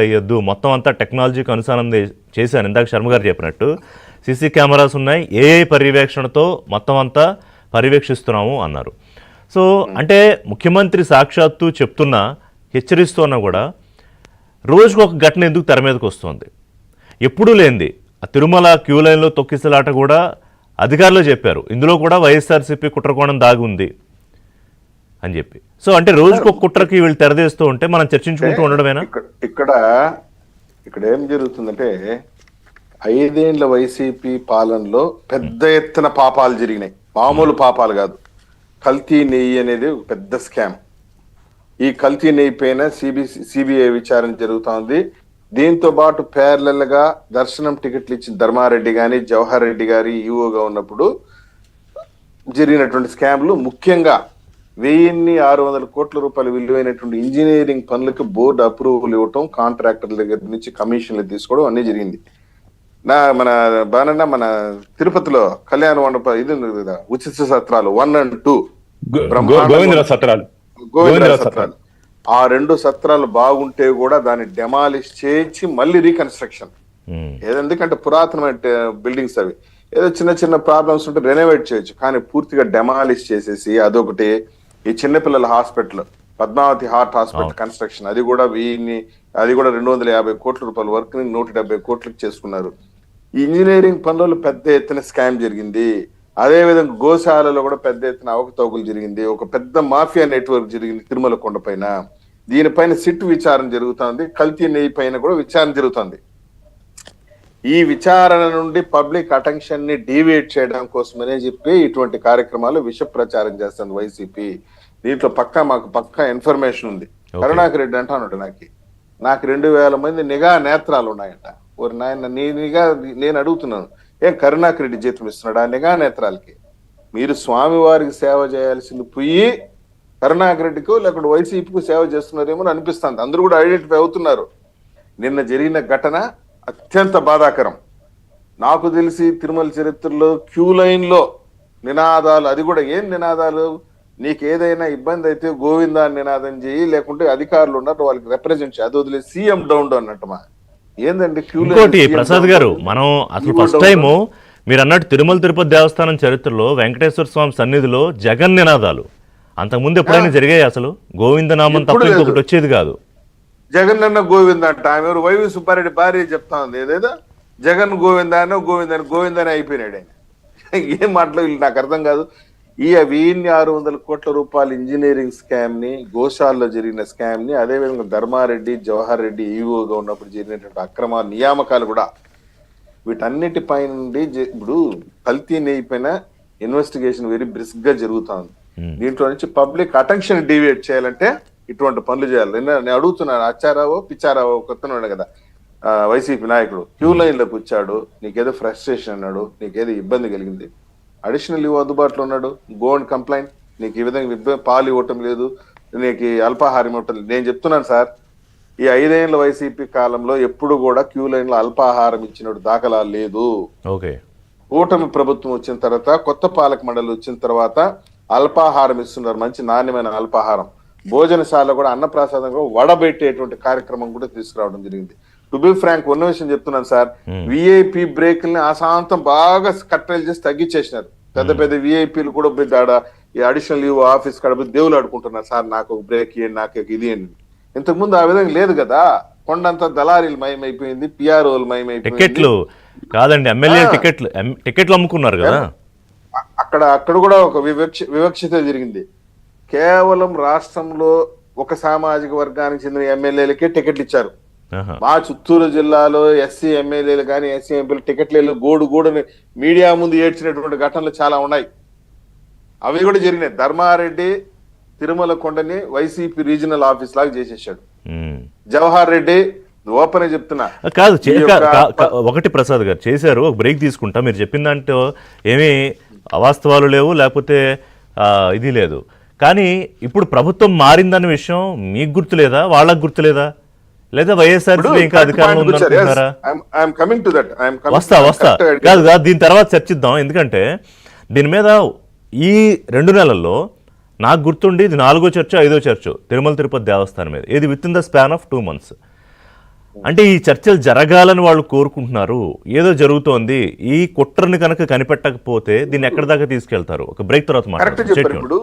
వేయొద్దు, మొత్తం అంతా టెక్నాలజీకి అనుసారం చేశాను. ఇందాక శర్మ గారు చెప్పినట్టు సీసీ కెమెరాస్ ఉన్నాయి, ఏఐ పర్యవేక్షణతో మొత్తం అంతా పర్యవేక్షిస్తున్నాము అన్నారు. సో అంటే ముఖ్యమంత్రి సాక్షాత్తు చెప్తున్నా, హెచ్చరిస్తున్నా కూడా రోజుకు ఒక ఘటన ఎందుకు తెర మీదకి వస్తుంది? ఎప్పుడూ లేనిది ఆ తిరుమల క్యూ లైన్లో తొక్కిసలాట కూడా అధికారులు చెప్పారు, ఇందులో కూడా వైఎస్ఆర్సీపీ కుట్రకోణం దాగి ఉంది అని చెప్పి. సో అంటే రోజుకు ఒక కుట్రకి వీళ్ళు తెరదేస్తూ ఉంటే మనం చర్చించుకుంటూ ఉండడమేనా? ఇక్కడ ఏం జరుగుతుందంటే 5 ఏళ్ల వైసీపీ పాలనలో పెద్ద ఎత్తున పాపాలు జరిగినాయి. మామూలు పాపాలు కాదు. కల్తీ నెయ్యి అనేది ఒక పెద్ద స్కామ్. ఈ కల్తీ నెయ్యి పైన సిబిఐ విచారణ జరుగుతోంది. దీంతో పాటు ప్యారలల్ గా దర్శనం టికెట్లు ఇచ్చిన ధర్మారెడ్డి గాని, జవహర్ రెడ్డి గారి ఈఓగా ఉన్నప్పుడు జరిగినటువంటి స్కామ్లు, ముఖ్యంగా 1600 కోట్ల రూపాయల విలువైనటువంటి ఇంజనీరింగ్ పనులకు బోర్డు అప్రూవల్ ఇవ్వటం, కాంట్రాక్టర్ల దగ్గర నుంచి కమిషన్లు తీసుకోవడం అన్ని జరిగింది. మన తిరుపతిలో కళ్యాణ మండపం ఇది కదా, ఉచిత సత్రాలు 1 and 2 గోవిందరాజు సత్రాలు. ఆ 2 సత్రాలు బాగుంటే కూడా దాన్ని డెమాలిష్ చేయించి మళ్ళీ రీకన్స్ట్రక్షన్, ఎందుకంటే పురాతనమైన బిల్డింగ్స్ అవి, ఏదో చిన్న చిన్న ప్రాబ్లమ్స్ ఉంటే రెనోవేట్ చేయొచ్చు, కానీ పూర్తిగా డెమాలిష్ చేసేసి అదొకటి. ఈ చిన్నపిల్లల hospital Padmavati heart hospital construction, అది కూడా 250 కోట్ల రూపాయల వర్క్ ని 170 కోట్లకు చేసుకున్నారు. ఈ ఇంజనీరింగ్ పనులలో పెద్ద ఎత్తున స్కామ్ జరిగింది. అదే విధంగా గోశాలలో కూడా పెద్ద ఎత్తున అవకతవకలు జరిగింది. ఒక పెద్ద మాఫియా నెట్వర్క్ జరిగింది తిరుమల కొండ పైన. దీనిపైన సిట్ విచారణ జరుగుతుంది. కల్తీ నెయ్యి పైన కూడా విచారణ జరుగుతుంది. ఈ విచారణ నుండి పబ్లిక్ అటెన్షన్ ని డీవియేట్ చేయడం కోసమనే చెప్పి ఇటువంటి కార్యక్రమాలు విష ప్రచారం చేస్తుంది వైసీపీ. దీంట్లో మాకు పక్కా ఇన్ఫర్మేషన్ ఉంది. కరుణాకర్ రెడ్డి అంటాను, నాకు 2000 మంది నిఘా నేత్రాలు ఉన్నాయంట. ఒక నాయన నీ నిఘా, నేను అడుగుతున్నాను, ఏం కరుణాకర్ రెడ్డి జీతం ఇస్తున్నాడు ఆ నిఘా నేత్రాలకి? మీరు స్వామివారికి సేవ చేయాల్సింది పోయి కరుణాకర్ రెడ్డికో లేకపోతే వైసీపీకి సేవ చేస్తున్నారేమో అనిపిస్తుంది. అందరూ కూడా ఐడెంటిఫై అవుతున్నారు. నిన్న జరిగిన ఘటన అత్యంత బాధాకరం. నాకు తెలిసి తిరుమల చరిత్రలో క్యూ లైన్ లో నినాదాలు, అది కూడా ఏం నినాదాలు, నీకు ఏదైనా ఇబ్బంది అయితే గోవిందా నినాదం చేయి, లేకుంటే అధికారులు ఉన్నారు వాళ్ళకి రిప్రజెంట్ చేయి, అది వదిలేదు సీఎం డౌన్ అన్నట్టుమా ఏందండి క్యూ లైన్? ప్రసాద్ గారు, మనం అసలు ఫస్ట్ టైం మీరు అన్నట్టు తిరుమల తిరుపతి దేవస్థానం చరిత్రలో వెంకటేశ్వర స్వామి సన్నిధిలో జగన్ నినాదాలు అంతకుముందు ఎప్పుడైనా జరిగాయి? అసలు గోవిందనామం తప్ప ఇంకొకటి వచ్చేది కాదు. జగన్ అన్న గోవింద అంట. ఆమె వైవి సుబ్బారెడ్డి భార్య చెప్తా ఉంది, ఏదేదో జగన్ గోవిందానో గోవిందని అయిపోయినాడు ఆయన. ఏం మాటలు నాకు అర్థం కాదు. ఈ 1600 కోట్ల రూపాయల ఇంజనీరింగ్ స్కామ్ ని, గోశాలలో జరిగిన స్కామ్ ని, అదేవిధంగా ధర్మారెడ్డి, జవహర్ రెడ్డి ఈఓగా ఉన్నప్పుడు జరిగినటువంటి అక్రమాల నియామకాలు కూడా, వీటన్నిటిపై నుండి ఇప్పుడు కల్తీ నెయ్యి పైన ఇన్వెస్టిగేషన్ వెరీ బ్రిస్క్ గా జరుగుతుంది. దీంట్లో నుంచి పబ్లిక్ అటెన్షన్ డీవియేట్ చేయాలంటే ఇటువంటి పనులు చేయాలి. నేను అడుగుతున్నాను, అచ్చారావో పిచ్చారావో కొత్తనాడు కదా వైసీపీ నాయకుడు, క్యూ లైన్ లోకి వచ్చాడు, నీకేదో ఫ్రస్ట్రేషన్ అన్నాడు, నీకేదో ఇబ్బంది కలిగింది, అడిషనల్ లీవ్ అందుబాటులో ఉన్నాడు, గో అండ్ కంప్లైంట్, నీకు ఈ విధంగా పాలు ఇవ్వటం లేదు, నీకు అల్పాహారం ఇవ్వటం లేదు. నేను చెప్తున్నాను సార్, ఈ 5 ఏళ్ల వైసీపీ కాలంలో ఎప్పుడు కూడా క్యూ లైన్ లో అల్పాహారం ఇచ్చినట్టు దాఖలా లేదు. కూటమి ప్రభుత్వం వచ్చిన తర్వాత, కొత్త పాలక మండలి వచ్చిన తర్వాత అల్పాహారం ఇస్తున్నారు, మంచి నాణ్యమైన అల్పాహారం. భోజనశాల కూడా అన్నప్రసాదంగా వడబెట్టేటువంటి కార్యక్రమం కూడా తీసుకురావడం జరిగింది. టు బి ఫ్రాంక్, ఉన్న విషయం చెప్తున్నాను సార్, విఐపి బ్రేకుల్ని ఆశాంతం బాగా కట్టలు చేసి తగ్గించేసినారు. పెద్ద పెద్ద విఐపీలు కూడా ఈ అడిషనల్ లీవ్ ఆఫీస్ కాడ దేవులు ఆడుకుంటున్నారు, సార్ నాకు ఒక బ్రేక్ ఇవ్వండి, నాకు ఇది అని. ఇంతకుముందు ఆ విధంగా లేదు కదా. కొండంతా దళారీలు మయమైపోయింది, పిఆర్ఓలు మయమైపోయింది. టికెట్లు కాదండి, ఎమ్మెల్యే టికెట్లు అమ్ముకున్నారు కదా. అక్కడ కూడా ఒక వివక్షత జరిగింది. కేవలం రాష్ట్రంలో ఒక సామాజిక వర్గానికి చెందిన ఎమ్మెల్యేలకే టికెట్లు ఇచ్చారు. మా చిత్తూరు జిల్లాలో ఎస్సీ ఎమ్మెల్యేలు కానీ ఎస్సీ ఎంపీలు టికెట్లు గోడుని మీడియా ముందు ఏడ్చినటువంటి ఘటనలు చాలా ఉన్నాయి. అవి కూడా జరిగినాయి. ధర్మారెడ్డి తిరుమల కొండని వైసీపీ రీజనల్ ఆఫీస్ లాగా చేసేసాడు. జవహర్ రెడ్డి ఓపెన్ చెప్తున్నా కాదు. ఒకటి ప్రసాద్ గారు చేశారు, ఒక బ్రేక్ తీసుకుంటా. మీరు చెప్పిన దాంట్లో ఏమీ అవాస్తవాలు లేవు, లేకపోతే ఇది లేదు. కానీ ఇప్పుడు ప్రభుత్వం మారిందన్న విషయం మీకు గుర్తులేదా, వాళ్ళకు గుర్తులేదా? లేదా వైఎస్ఆర్ ఇంకా అధికారంలో ఉందనుకుంటున్నారా? వస్తా కాదు, దీని తర్వాత చర్చిద్దాం. ఎందుకంటే దీని మీద ఈ 2 నెలల్లో నాకు గుర్తుండి ఇది 4వ చర్చ 5వ చర్చ తిరుమల తిరుపతి దేవస్థానం మీద, ఇది with in the span of 2 months. అంటే ఈ చర్చలు జరగాలని వాళ్ళు కోరుకుంటున్నారు, ఏదో జరుగుతోంది, ఈ కుట్రని కనుక కనిపెట్టకపోతే దీన్ని ఎక్కడి దాకా తీసుకెళ్తారు? ఒక బ్రేక్ తర్వాత కరెక్ట్ చెప్పారు. ఇప్పుడు